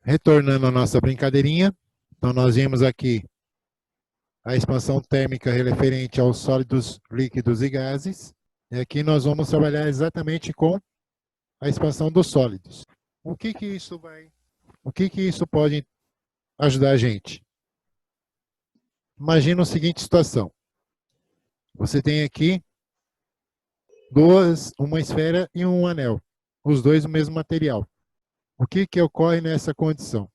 Retornando à nossa brincadeirinha, então nós vimos aqui a expansão térmica referente aos sólidos, líquidos e gases. E aqui nós vamos trabalhar exatamente com a expansão dos sólidos. O que isso pode ajudar a gente? Imagina a seguinte situação. Você tem aqui uma esfera e um anel, os dois do mesmo material. O que ocorre nessa condição?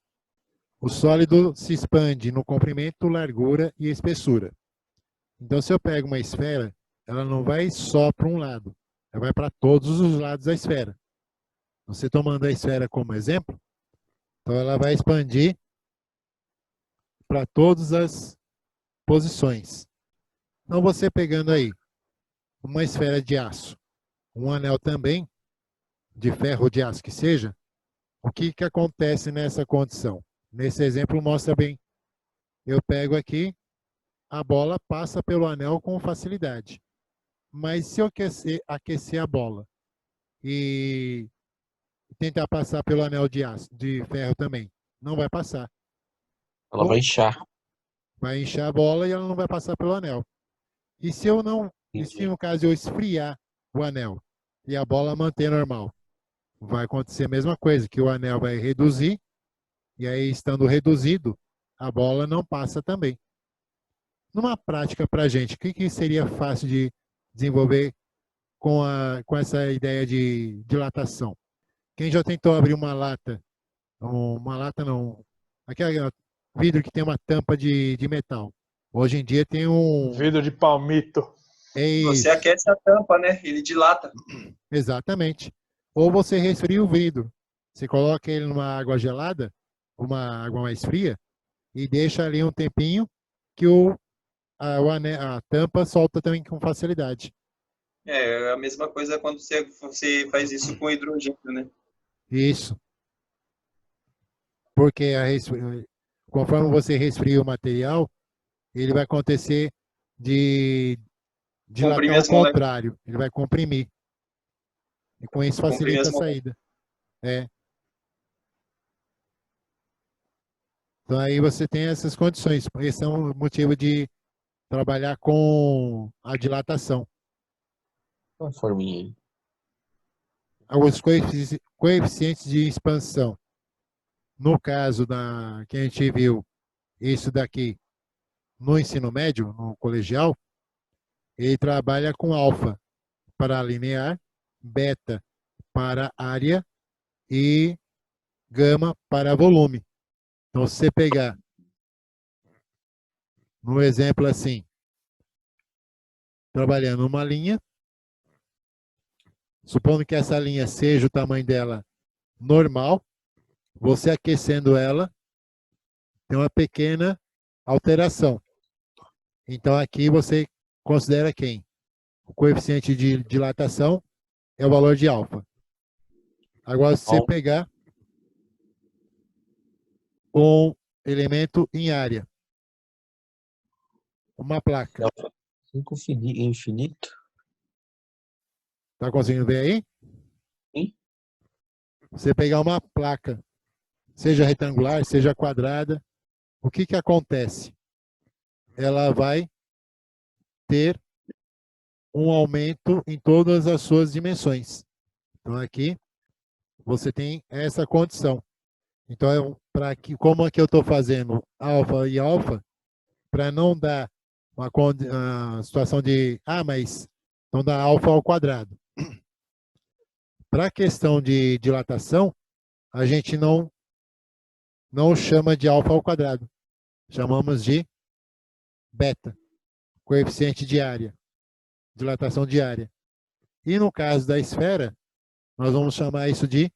O sólido se expande no comprimento, largura e espessura. Então, se eu pego uma esfera, ela não vai só para um lado, ela vai para todos os lados da esfera. Você tomando a esfera como exemplo, então ela vai expandir para todas as posições. Então, você pegando aí uma esfera de aço, um anel também, de ferro ou de aço que seja, o que acontece nessa condição? Nesse exemplo mostra bem. Eu pego aqui, a bola passa pelo anel com facilidade. Mas se eu aquecer a bola e tentar passar pelo anel de aço, de ferro também, não vai passar. Ela vai Ou inchar. vai inchar a bola e ela não vai passar pelo anel. E se eu não, e se no caso eu esfriar o anel e a bola manter normal, vai acontecer a mesma coisa, que o anel vai reduzir e aí estando reduzido, a bola não passa também. Numa prática para a gente, o que seria fácil de desenvolver com essa ideia de dilatação? Quem já tentou abrir uma lata não, aquele vidro que tem uma tampa de metal. Hoje em dia tem um. Vidro de palmito. É Você isso, aquece a tampa, né? Ele dilata. exatamente. Ou você resfria o vidro. Você coloca ele numa água gelada, uma água mais fria, e deixa ali um tempinho que a tampa solta também com facilidade. É a mesma coisa quando você faz isso com hidrogênio, né? Isso. Porque conforme você resfria o material, ele vai acontecer de dilatar Comprimir ao as moléculas. contrário. Ele vai comprimir. E com isso Comprimir facilita as a moléculas. saída. É. Então aí você tem essas condições. Esse é um motivo de trabalhar com a dilatação. Uma forminha aí. Os coeficientes de expansão. No caso que a gente viu isso daqui no ensino médio, no colegial, ele trabalha com alfa para linear, beta para área e gama para volume. Então, se você pegar no exemplo assim, trabalhando uma linha, supondo que essa linha seja o tamanho dela normal, você aquecendo ela, tem uma pequena alteração. Então, aqui você considera quem? O coeficiente de dilatação é o valor de alfa. Agora, se você pegar um elemento em área, uma placa. Infinito. Está conseguindo ver aí? Sim. Você pegar uma placa, seja retangular, seja quadrada, o que acontece? Ela vai ter um aumento em todas as suas dimensões. Então aqui você tem essa condição. Então, como aqui eu estou fazendo alfa e alfa, para não dar uma situação de, mas não dá alfa ao quadrado. Para a questão de dilatação, a gente não chama de alfa ao quadrado. Chamamos de beta, coeficiente de área, dilatação de área. E no caso da esfera, nós vamos chamar isso de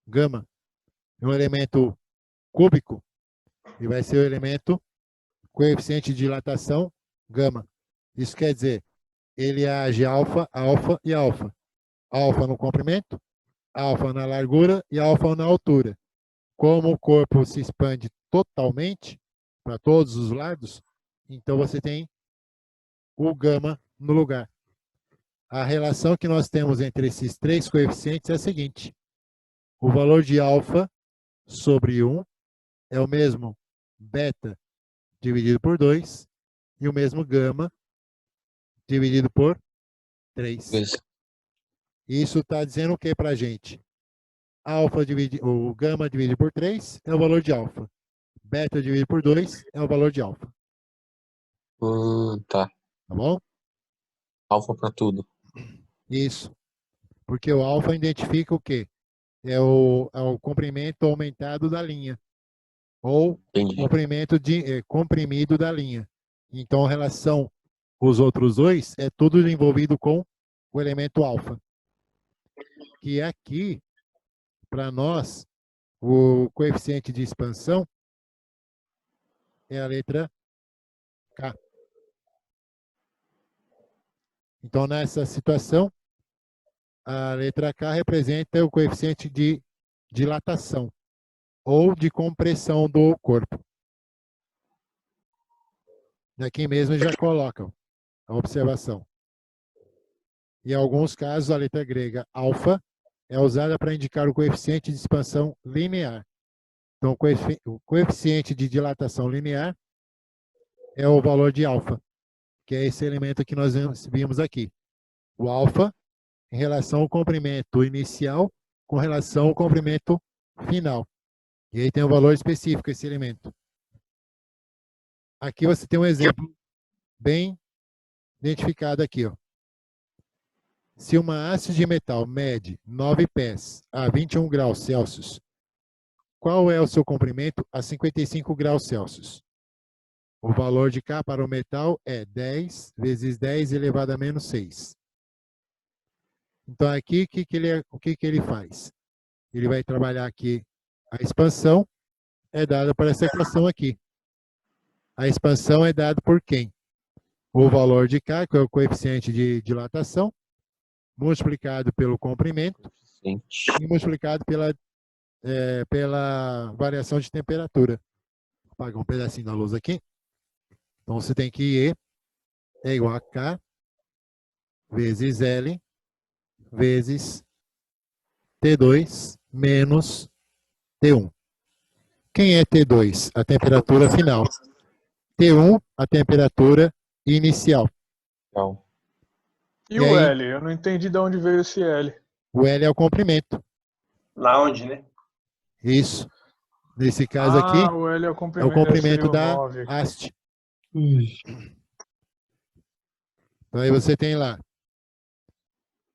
gama. É um elemento cúbico e vai ser o elemento coeficiente de dilatação gama. Isso quer dizer, ele age alfa, alfa e alfa. Alfa no comprimento, alfa na largura e alfa na altura. Como o corpo se expande totalmente para todos os lados, então você tem o gama no lugar. A relação que nós temos entre esses três coeficientes é a seguinte: o valor de alfa sobre 1 é o mesmo beta dividido por 2 e o mesmo gama dividido por 3. Dois. Isso está dizendo o que para a gente? O gama dividido por 3 é o valor de alfa. Beta dividido por 2 é o valor de alfa. Tá. Tá bom? Alfa para tudo. Isso. Porque o alfa identifica o quê? É o comprimento aumentado da linha. Ou Entendi. comprimento comprimido da linha. Então, em relação aos outros dois, é tudo envolvido com o elemento alfa. Que aqui, para nós, o coeficiente de expansão é a letra K. Então, nessa situação, a letra K representa o coeficiente de dilatação ou de compressão do corpo. Daqui mesmo já colocam a observação. Em alguns casos, a letra grega alfa é usada para indicar o coeficiente de expansão linear. Então, o coeficiente de dilatação linear é o valor de alfa, que é esse elemento que nós vimos aqui. O alfa em relação ao comprimento inicial com relação ao comprimento final. E aí tem um valor específico esse elemento. Aqui você tem um exemplo bem identificado aqui, ó. Se uma haste de metal mede 9 pés a 21 graus Celsius, qual é o seu comprimento a 55 graus Celsius? O valor de K para o metal é 10 vezes 10 elevado a menos 6. Então, aqui, o que ele faz? Ele vai trabalhar aqui a expansão, é dada por essa equação aqui. A expansão é dada por quem? O valor de K, que é o coeficiente de dilatação, multiplicado pelo comprimento e multiplicado pela variação de temperatura. Vou apagar um pedacinho da luz aqui. Então, você tem que E é igual a K vezes L vezes T2 menos T1. Quem é T2? A temperatura final. T1, a temperatura inicial. Legal. E E o aí? L? Eu não entendi de onde veio esse L. O L é o comprimento. Lounge, né? Isso. Nesse caso aqui, o L é o é o comprimento, comprimento seria o da 9 aqui. haste. Então, aí você tem lá.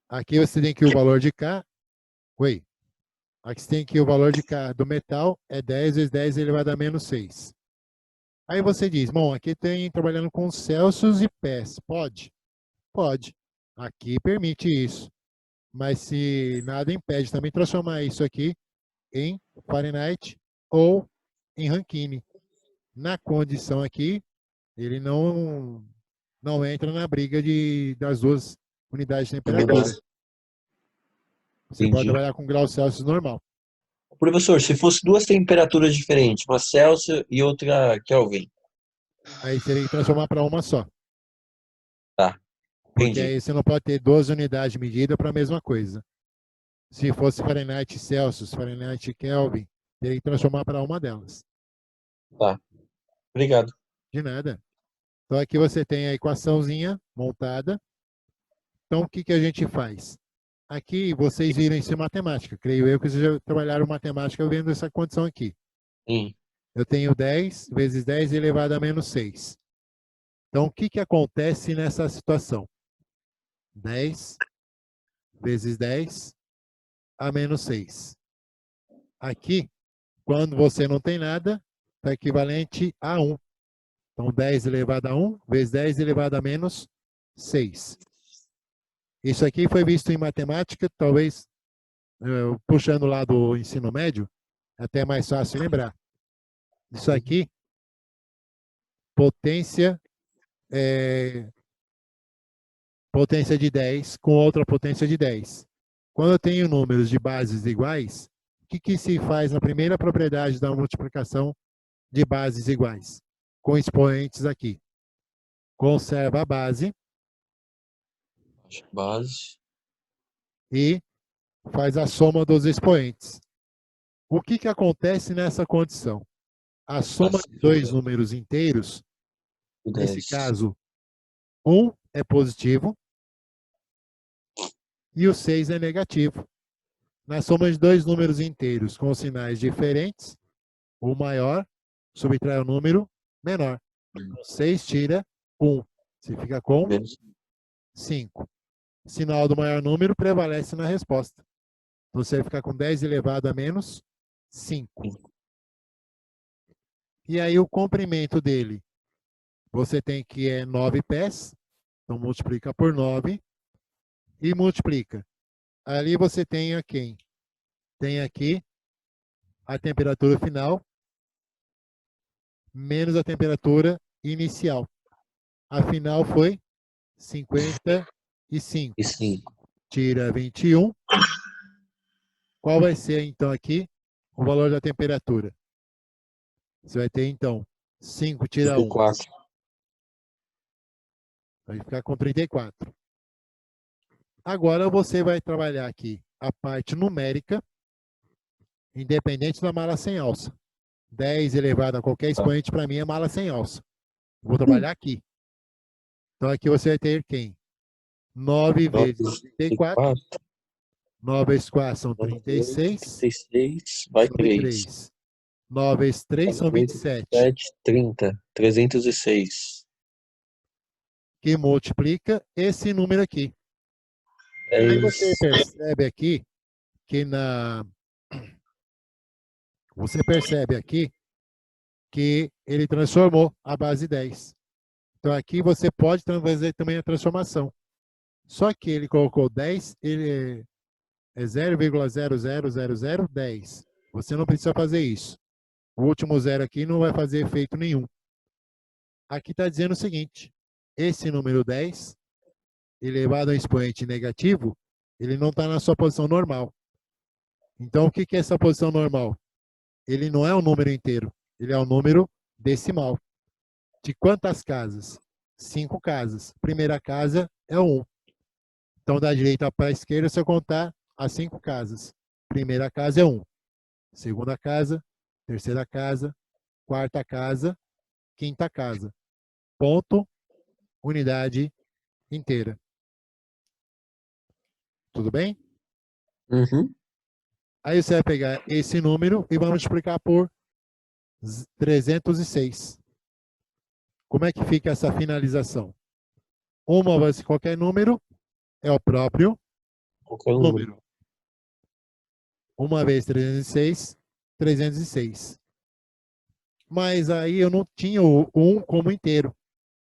Aqui você tem que o valor de K. Oi. Aqui você tem que o valor de K do metal é 10 vezes 10 elevado a menos 6. Aí você diz, bom, aqui tem trabalhando com Celsius e pés. Pode? Pode. Aqui permite isso. Mas se nada impede também transformar isso aqui em Fahrenheit ou em Rankine. Na condição aqui, ele não entra na briga das duas unidades de temperatura. Você pode Entendi. trabalhar com grau Celsius normal. Professor, se fosse duas temperaturas diferentes, uma Celsius e outra Kelvin. Aí você tem que transformar para uma só. Tá, Porque entendi. aí você não pode ter duas unidades de medida para a mesma coisa. Se fosse Fahrenheit e Celsius, Fahrenheit e Kelvin, teria que transformar para uma delas. Tá, obrigado. De nada. Então aqui você tem a equaçãozinha montada. Então o que a gente faz? Aqui vocês viram isso em matemática. Creio eu que vocês já trabalharam matemática vendo essa condição aqui. Sim. Eu tenho 10 vezes 10 elevado a menos 6. Então o que acontece nessa situação? 10 vezes 10 a menos 6. Aqui, quando você não tem nada, está equivalente a 1. Então, 10 elevado a 1 vezes 10 elevado a menos 6. Isso aqui foi visto em matemática, talvez, puxando lá do ensino médio, é até mais fácil lembrar. Isso aqui, potência de 10 com outra potência de 10. Quando eu tenho números de bases iguais, o que se faz na primeira propriedade da multiplicação de bases iguais? Com expoentes aqui. Conserva a base Base. e faz a soma dos expoentes. O que que acontece nessa condição? A soma de dois números inteiros, nesse 10. caso, 1 é positivo e o 6 é negativo. Na soma de dois números inteiros com sinais diferentes, o maior subtrai o número menor. Então, 6 tira 1. Você fica com Menos 5. O sinal do maior número prevalece na resposta. Então, você vai ficar com 10 elevado a menos 5. E aí o comprimento dele, você tem que é 9 pés. Então, multiplica por 9 e multiplica. Ali você tem a quem? Tem aqui a temperatura final menos a temperatura inicial. A final foi 55. e 5. Tira 21. Qual vai ser, então, aqui o valor da temperatura? Você vai ter, então, 5 tira 1. 34. Vai ficar com 34. Agora você vai trabalhar aqui a parte numérica, independente da mala sem alça. 10 elevado a qualquer expoente, para mim, é mala sem alça. Vou trabalhar aqui. Então, aqui você vai ter quem? 9 vezes 34. 9 vezes 4 são 36. 36, vai Sobre 3. 3. 9 vezes 3 são 27. 7, 30. 306. Que multiplica esse número aqui. É Aí você isso. percebe aqui que Você percebe aqui que ele transformou a base 10. Então aqui você pode fazer também a transformação. Só que ele colocou 10, ele é 0,000010. Você não precisa fazer isso. O último zero aqui não vai fazer efeito nenhum. Aqui está dizendo o seguinte: esse número 10, elevado a um expoente negativo, ele não está na sua posição normal. Então, o que é essa posição normal? Ele não é um número inteiro, ele é um número decimal. De quantas casas? 5 casas. Primeira casa é o 1. Então, da direita para a esquerda, se eu contar as 5 casas. Primeira casa é 1. Segunda casa, terceira casa, quarta casa, quinta casa. Ponto, unidade inteira. Tudo bem? Uhum. Aí você vai pegar esse número e vai multiplicar por 306. Como é que fica essa finalização? Uma vezes qualquer número é o próprio Qualquer número. Uma vez 306, 306. Mas aí eu não tinha o 1 como inteiro. O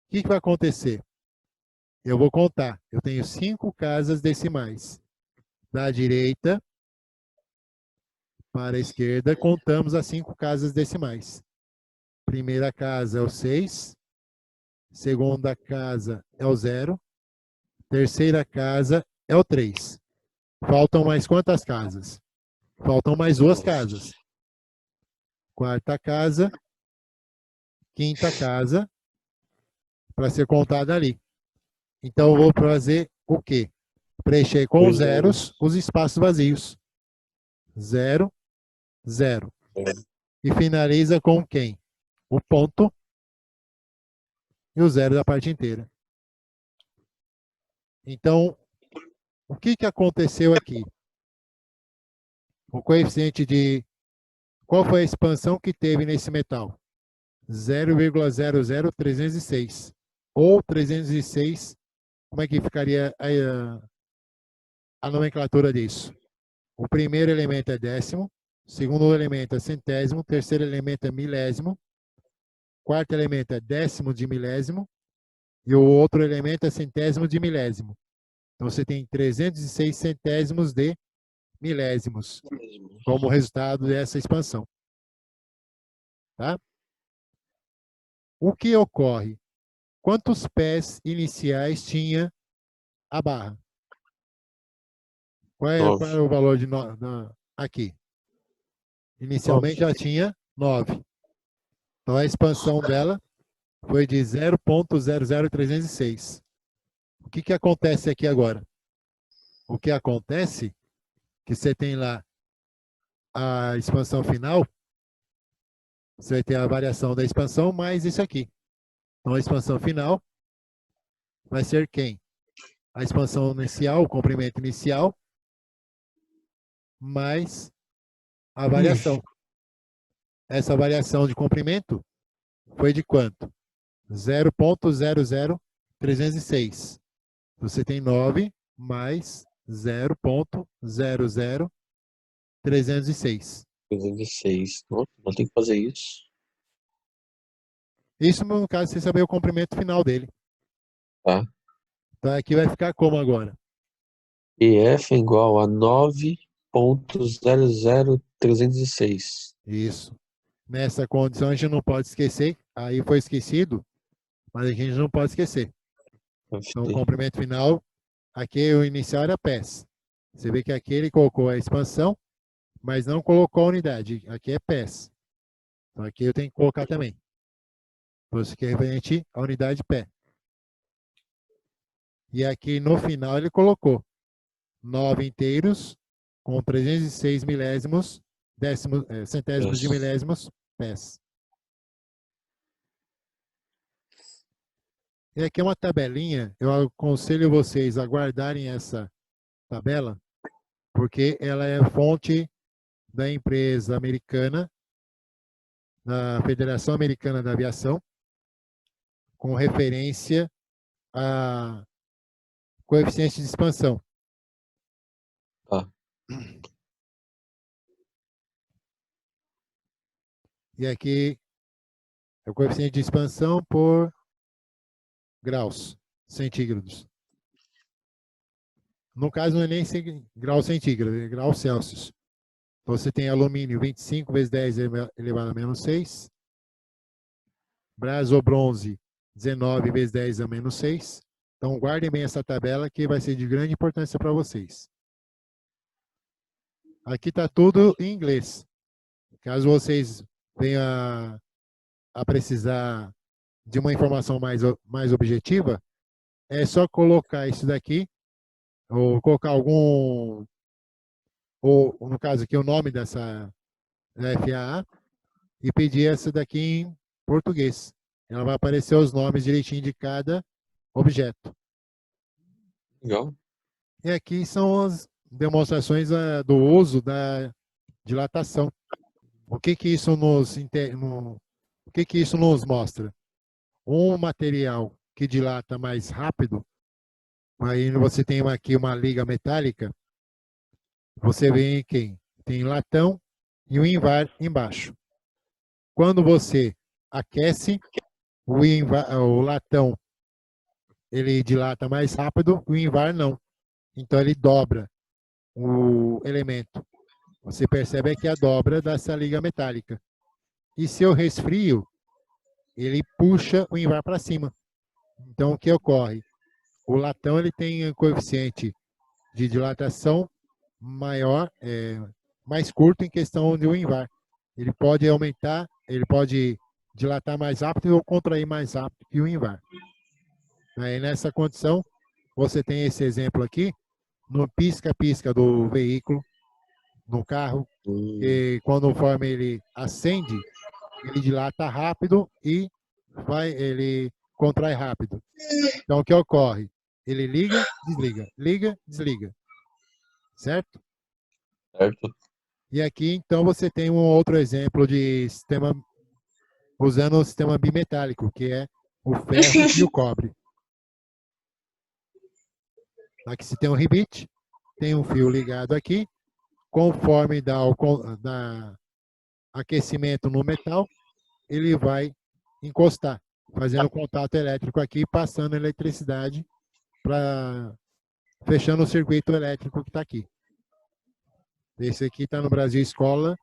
que vai acontecer? Eu vou contar. Eu tenho 5 casas decimais. Da direita para a esquerda, contamos as 5 casas decimais. Primeira casa é o 6. Segunda casa é o 0. Terceira casa é o 3. Faltam mais quantas casas? Faltam mais 2 casas. Quarta casa, quinta casa, para ser contada ali. Então, eu vou fazer o quê? Preencher com os zeros os espaços vazios. 0, 0. E finaliza com quem? O ponto e o zero da parte inteira. Então, o que aconteceu aqui? O coeficiente de... Qual foi a expansão que teve nesse metal? 0,00306. Ou 306, como é que ficaria a nomenclatura disso? O primeiro elemento é décimo, o segundo elemento é centésimo, o terceiro elemento é milésimo, o quarto elemento é décimo de milésimo e o outro elemento é centésimo de milésimo. Então você tem 306 centésimos de milésimos como resultado dessa expansão. Tá? O que ocorre? Quantos pés iniciais tinha a barra? Qual é o valor de aqui? Inicialmente já tinha 9. Então a expansão dela foi de 0,00306. O que acontece aqui agora? O que acontece é que você tem lá a expansão final, você vai ter a variação da expansão mais isso aqui. Então, a expansão final vai ser quem? A expansão inicial, o comprimento inicial, mais a variação. Essa variação de comprimento foi de quanto? 0,00306. Você tem 9 mais 0,00306. 306. Nossa, não tem que fazer isso. Isso no caso, você saber o comprimento final dele. Tá. Então aqui vai ficar como agora? EF é igual a 9,00306. Isso. Nessa condição a gente não pode esquecer. Aí foi esquecido, mas a gente não pode esquecer. Então o comprimento final, aqui o inicial era PES. Você vê que aqui ele colocou a expansão, mas não colocou a unidade. Aqui é PES. Então aqui eu tenho que colocar também. Então isso aqui é referente à unidade pé. E aqui no final ele colocou 9 inteiros com 306 milésimos, centésimos de milésimos pés. E aqui é uma tabelinha, eu aconselho vocês a guardarem essa tabela, porque ela é fonte da empresa americana, da Federação Americana da Aviação, com referência a coeficiente de expansão. Tá. E aqui é o coeficiente de expansão por graus centígrados. No caso, não é nem graus centígrados, é graus Celsius. Então, você tem alumínio 25 vezes 10 elevado a menos 6. Braso ou bronze 19 vezes 10 a menos 6. Então, guardem bem essa tabela que vai ser de grande importância para vocês. Aqui está tudo em inglês. Caso vocês venham a precisar de uma informação mais objetiva, é só colocar isso daqui, ou colocar algum, ou no caso aqui o nome dessa FAA, e pedir essa daqui em português. Ela vai aparecer os nomes direitinho de cada objeto. Legal. E aqui são as demonstrações do uso da dilatação. O que que isso nos mostra? Um material que dilata mais rápido, aí você tem aqui uma liga metálica, você vê quem? Tem latão e o invar embaixo. Quando você aquece, o latão ele dilata mais rápido, o invar não. Então ele dobra o elemento. Você percebe aqui a dobra dessa liga metálica. E se eu resfrio, ele puxa o invar para cima. Então o que ocorre? O latão ele tem um coeficiente de dilatação maior, mais curto em questão do invar. Ele pode aumentar, ele pode dilatar mais rápido ou contrair mais rápido que o invar. Aí nessa condição, você tem esse exemplo aqui, no pisca-pisca do veículo, no carro, e conforme ele acende, ele dilata rápido e ele contrai rápido. Então o que ocorre? Ele liga, desliga. Certo? Certo. E aqui, então, você tem um outro exemplo de sistema, usando o sistema bimetálico, que é o ferro e o cobre. Aqui se tem um ribite, tem um fio ligado aqui, conforme dá aquecimento no metal, ele vai encostar, fazendo contato elétrico aqui, passando eletricidade, fechando o circuito elétrico que está aqui. Esse aqui está no Brasil Escola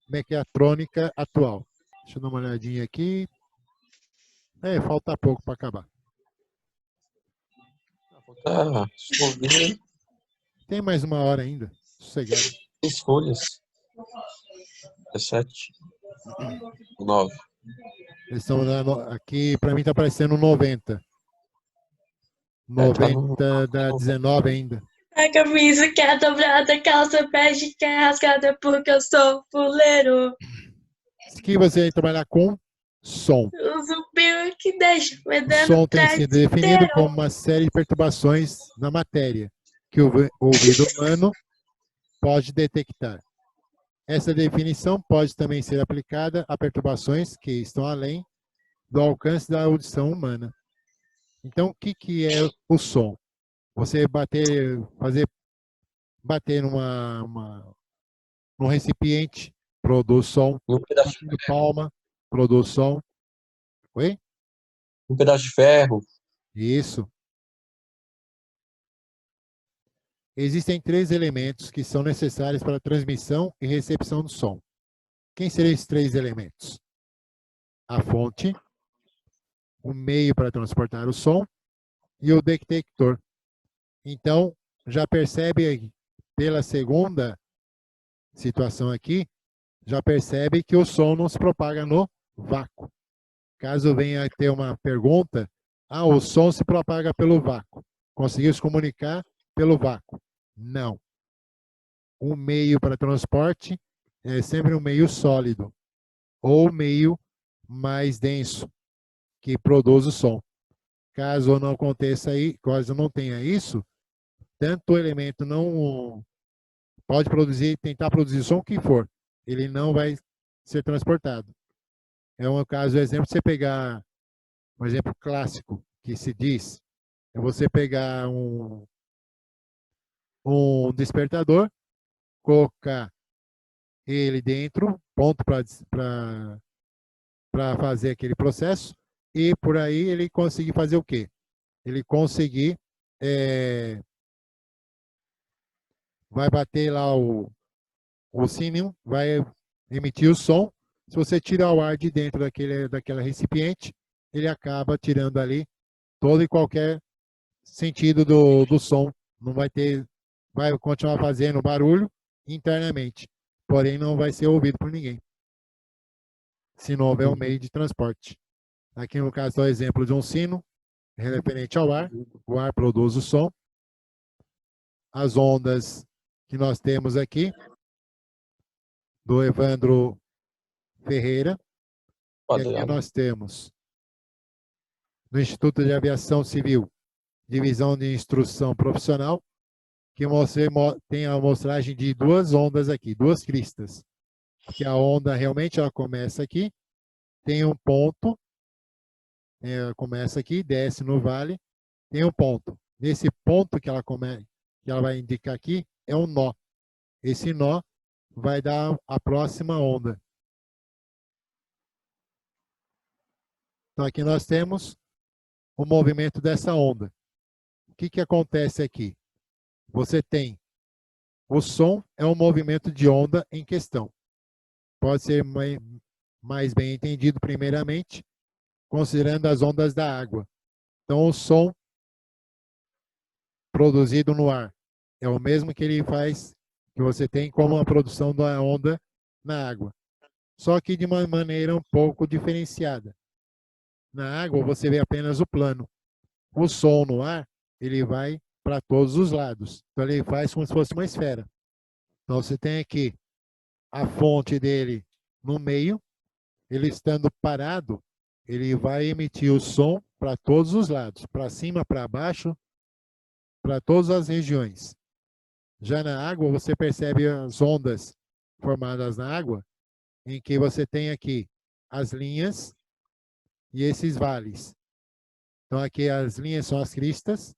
Mecatrônica Atual. Deixa eu dar uma olhadinha aqui. Falta pouco para acabar. Tá, Tem mais uma hora ainda. Sossegado. 6 folhas. 17. 9. Eles estão dando aqui, para mim está aparecendo 90. 90 dá 19 ainda. A camisa que é dobrada, a calça bege que é rasgada porque eu sou fuleiro. Aqui você vai trabalhar com som. Uso o pio que deixa O fedendo som o tem sido definido traseiro. como uma série de perturbações na matéria que o ouvido humano pode detectar. Essa definição pode também ser aplicada a perturbações que estão além do alcance da audição humana. Então, o que é o som? Você bater num recipiente, produz som. Um pedaço, Batendo palma, produz som. Oi? um pedaço de ferro. Isso. Existem 3 elementos que são necessários para a transmissão e recepção do som. Quem seriam esses 3 elementos? A fonte, o meio para transportar o som e o detector. Então, já percebe pela segunda situação aqui, já percebe que o som não se propaga no vácuo. Caso venha a ter uma pergunta, o som se propaga pelo vácuo. Conseguiu se comunicar pelo vácuo? Não. O meio para transporte é sempre um meio sólido ou meio mais denso que produz o som. Caso não aconteça aí, caso não tenha isso, tanto o elemento não pode tentar produzir som que for, ele não vai ser transportado. É um caso, exemplo, você pegar um exemplo clássico que se diz, é você pegar um despertador, colocar ele dentro, ponto para fazer aquele processo, e por aí ele conseguir fazer o quê? Ele conseguir, vai bater lá o sininho, vai emitir o som. Se você tirar o ar de dentro daquela recipiente, ele acaba tirando ali todo e qualquer sentido do som. Não vai ter, vai continuar fazendo barulho internamente, porém não vai ser ouvido por ninguém, se não houver um meio de transporte. Aqui no caso, o exemplo de um sino, referente ao ar. O ar produz o som. As ondas que nós temos aqui, do Evandro Ferreira, que aqui nós temos no Instituto de Aviação Civil, Divisão de Instrução Profissional, que você tem a amostragem de 2 ondas aqui, 2 cristas. Que a onda realmente ela começa aqui, tem um ponto, começa aqui, desce no vale, tem um ponto. Nesse ponto que ela vai indicar aqui, é um nó. Esse nó vai dar a próxima onda. Então aqui nós temos o movimento dessa onda. O que acontece aqui? Você tem o som, é um movimento de onda em questão. Pode ser mais bem entendido primeiramente, considerando as ondas da água. Então o som produzido no ar é o mesmo que ele faz, que você tem como a produção da onda na água. Só que de uma maneira um pouco diferenciada. Na água você vê apenas o plano. O som no ar, ele vai para todos os lados. Então ele faz como se fosse uma esfera. Então você tem aqui a fonte dele no meio, ele estando parado, ele vai emitir o som para todos os lados, para cima, para baixo, para todas as regiões. Já na água, você percebe as ondas formadas na água, em que você tem aqui as linhas e esses vales. Então aqui as linhas são as cristas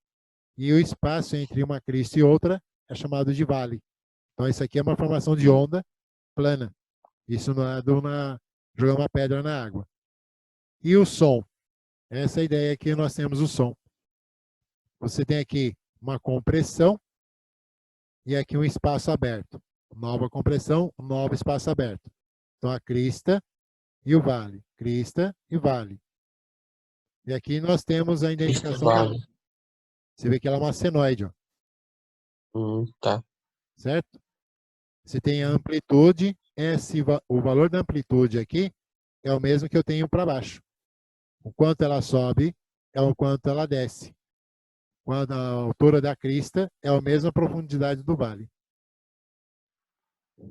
e o espaço entre uma crista e outra é chamado de vale. Então isso aqui é uma formação de onda plana. Isso não é jogar uma pedra na água. E o som? Essa é a ideia que nós temos o som. Você tem aqui uma compressão e aqui um espaço aberto. Nova compressão, novo espaço aberto. Então a crista e o vale. Crista e vale. E aqui nós temos a identificação da... Você vê que ela é uma senoide, ó. Tá. Certo? Você tem a amplitude, o valor da amplitude aqui é o mesmo que eu tenho para baixo. O quanto ela sobe é o quanto ela desce. quando a altura da crista é a mesma profundidade do vale.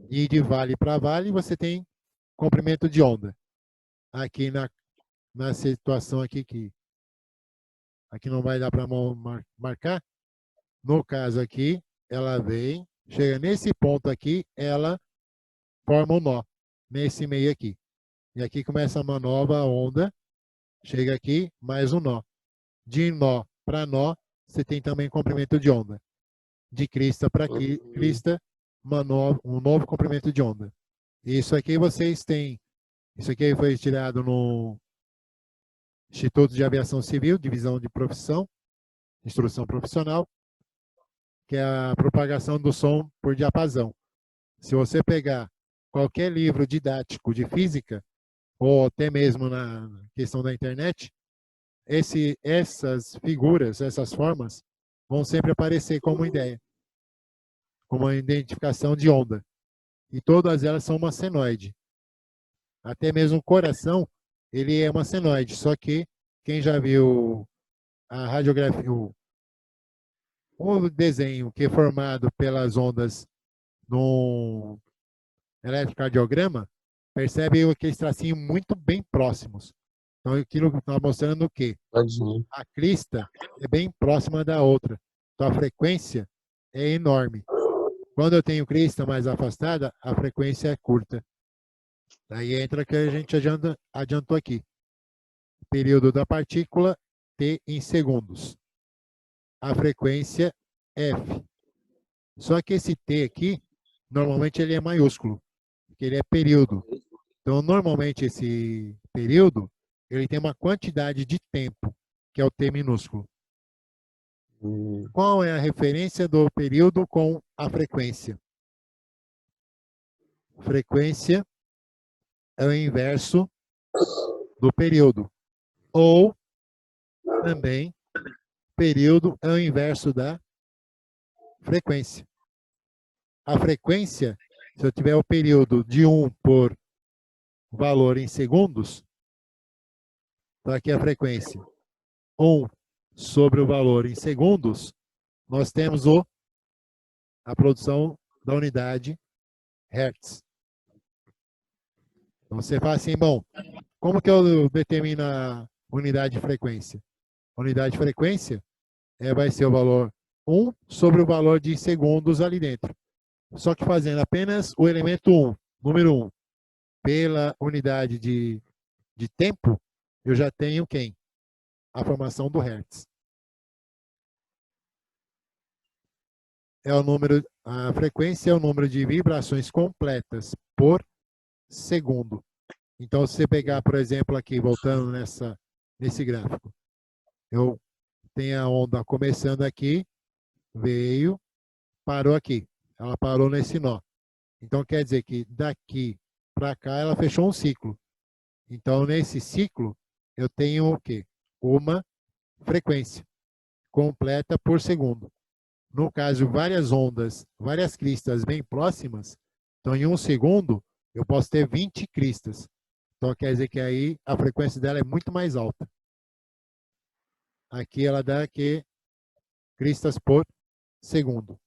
E de vale para vale você tem comprimento de onda. Aqui na situação aqui que aqui não vai dar para marcar. No caso aqui, ela vem, chega nesse ponto aqui, ela forma um nó nesse meio aqui. E aqui começa uma nova onda, chega aqui, mais um nó. De nó para nó, você tem também comprimento de onda. De crista para crista, um novo comprimento de onda. Isso aqui vocês têm, isso aqui foi tirado no Instituto de Aviação Civil, Divisão de Profissão, Instrução Profissional, que é a propagação do som por diapasão. Se você pegar qualquer livro didático de física, ou até mesmo na questão da internet, essas figuras, essas formas, vão sempre aparecer como ideia, como uma identificação de onda. E todas elas são uma senoide. Até mesmo o coração, ele é uma senoide, só que quem já viu a radiografia, o desenho que é formado pelas ondas no eletrocardiograma, percebe aqueles tracinhos muito bem próximos. Então, aquilo que está mostrando o quê? A crista é bem próxima da outra. Então, a frequência é enorme. Quando eu tenho crista mais afastada, a frequência é curta. Daí entra o que a gente adiantou aqui. Período da partícula, T em segundos. A frequência F. Só que esse T aqui, normalmente ele é maiúsculo, porque ele é período. Então, normalmente esse período, ele tem uma quantidade de tempo, que é o T minúsculo. Qual é a referência do período com a frequência? Frequência é o inverso do período. Ou, também, período é o inverso da frequência. A frequência, se eu tiver o período de 1 por valor em segundos, então aqui a frequência 1 sobre o valor em segundos, nós temos a produção da unidade Hertz. Então você fala assim, bom, como que eu determino a unidade de frequência? A unidade de frequência vai ser o valor 1 sobre o valor de segundos ali dentro. Só que fazendo apenas o elemento 1, número 1, pela unidade de tempo, eu já tenho quem? A formação do Hertz. A frequência é o número de vibrações completas por segundo. Então, se você pegar, por exemplo, aqui, voltando nesse gráfico, eu tenho a onda começando aqui, veio, parou aqui. Ela parou nesse nó. Então, quer dizer que daqui para cá ela fechou um ciclo. Então, nesse ciclo, eu tenho o quê? Uma frequência completa por segundo. No caso, várias ondas, várias cristas bem próximas, então em um segundo eu posso ter 20 cristas. Então quer dizer que aí a frequência dela é muito mais alta. Aqui ela dá aqui cristas por segundo.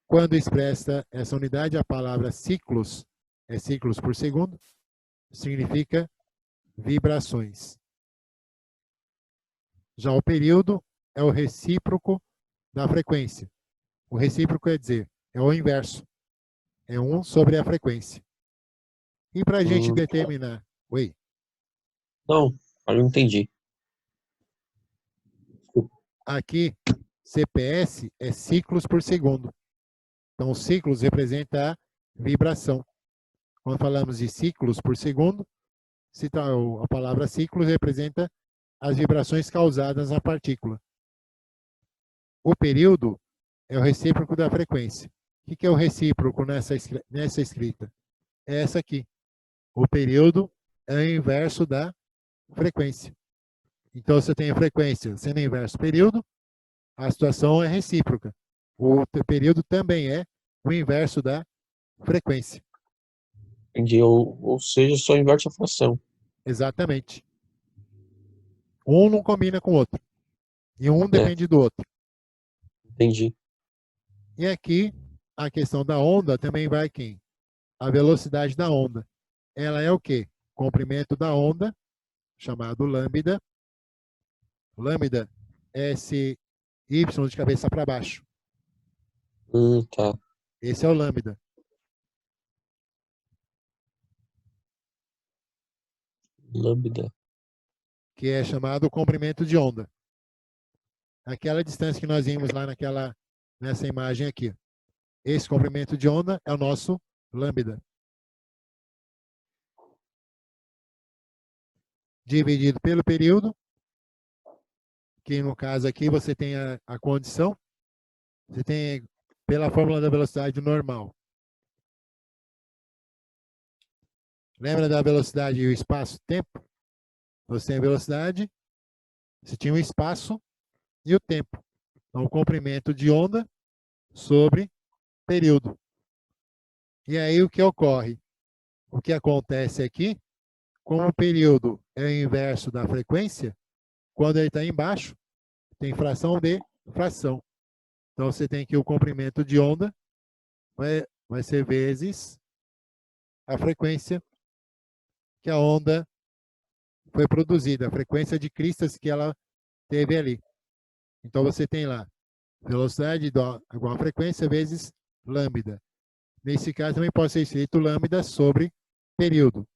Quando expressa essa unidade, a palavra ciclos, é ciclos por segundo, significa vibrações. Já o período é o recíproco da frequência. O recíproco quer dizer, é o inverso. É 1 sobre a frequência. E para a gente determinar... Oi? Não, eu não entendi. Aqui, CPS é ciclos por segundo. Então, ciclos representa a vibração. Quando falamos de ciclos por segundo, a palavra ciclos representa as vibrações causadas na partícula. O período é o recíproco da frequência. O que é o recíproco nessa escrita? É essa aqui. O período é o inverso da frequência. Então, se eu tenho frequência sendo inverso período, a situação é recíproca. O período também é o inverso da frequência. Entendi. Ou seja, só inverte a fração. Exatamente. Um não combina com o outro. E um depende do outro. Entendi. E aqui, a questão da onda também vai quem? A velocidade da onda. Ela é o quê? Comprimento da onda, chamado lambda. Lambda é esse y de cabeça para baixo. Tá. Esse é o lambda. Lambda. Que é chamado comprimento de onda. Aquela distância que nós vimos lá nessa imagem aqui. Esse comprimento de onda é o nosso lambda. Dividido pelo período, que no caso aqui você tem a condição, você tem pela fórmula da velocidade normal. Lembra da velocidade e o espaço-tempo? Você tem a velocidade, você tinha o espaço e o tempo. Então, o comprimento de onda sobre período. E aí, o que ocorre? O que acontece aqui, como o período é o inverso da frequência, quando ele está embaixo, tem fração de fração. Então, você tem que o comprimento de onda vai ser vezes a frequência que a onda foi produzida, a frequência de cristas que ela teve ali. Então, você tem lá velocidade igual a frequência vezes lambda. Nesse caso, também pode ser escrito lambda sobre período.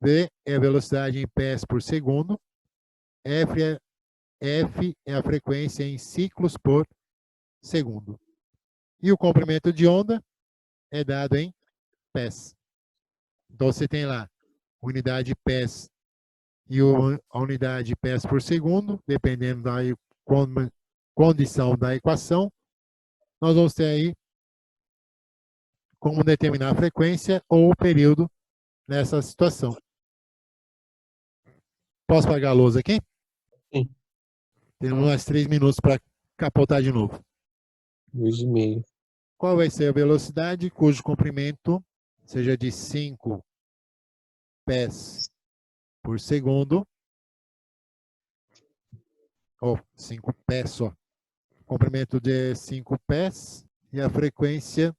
V é a velocidade em pés por segundo. F é a frequência em ciclos por segundo. E o comprimento de onda é dado em pés. Então, você tem lá unidade pés e a unidade pés por segundo, dependendo da condição da equação, nós vamos ter aí como determinar a frequência ou o período nessa situação. Posso apagar a lousa aqui? Sim. Temos mais 3 minutos para capotar de novo. 2,5. Qual vai ser a velocidade cujo comprimento seja de 5 pés por segundo? Ou 5 pés só. Comprimento de 5 pés e a frequência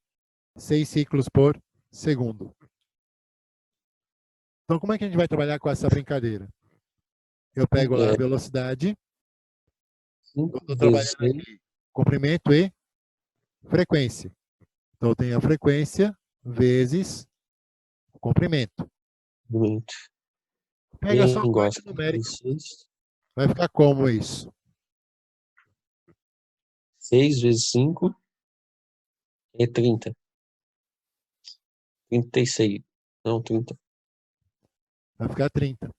6 ciclos por segundo. Então, como é que a gente vai trabalhar com essa brincadeira? Eu pego lá a velocidade, eu 5 estou vezes trabalhando aqui comprimento e frequência. Então, eu tenho a frequência vezes o comprimento. muito. Pega só a Quem parte gosta numérica. de 6? Vai ficar como isso? 6 vezes 5 é 30. 36. Não, 30. Vai ficar 30.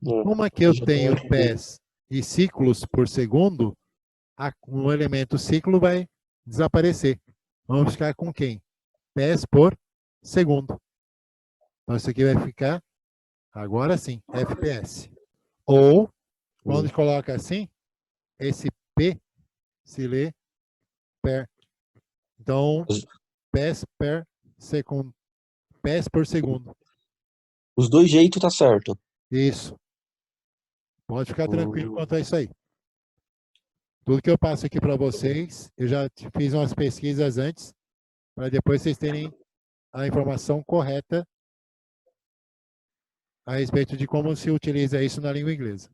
Não, Como aqui eu já tenho pode ver. pés e ciclos por segundo, um elemento ciclo vai desaparecer. Vamos ficar com quem? Pés por segundo. Então, isso aqui vai ficar, agora sim, FPS. Ou, quando a gente coloca assim, esse P se lê per. Então, pés per segundo. Pés por segundo. Os dois jeitos tá certo. Isso. Pode ficar tranquilo quanto a isso aí. Tudo que eu passo aqui para vocês, eu já fiz umas pesquisas antes, para depois vocês terem a informação correta a respeito de como se utiliza isso na língua inglesa.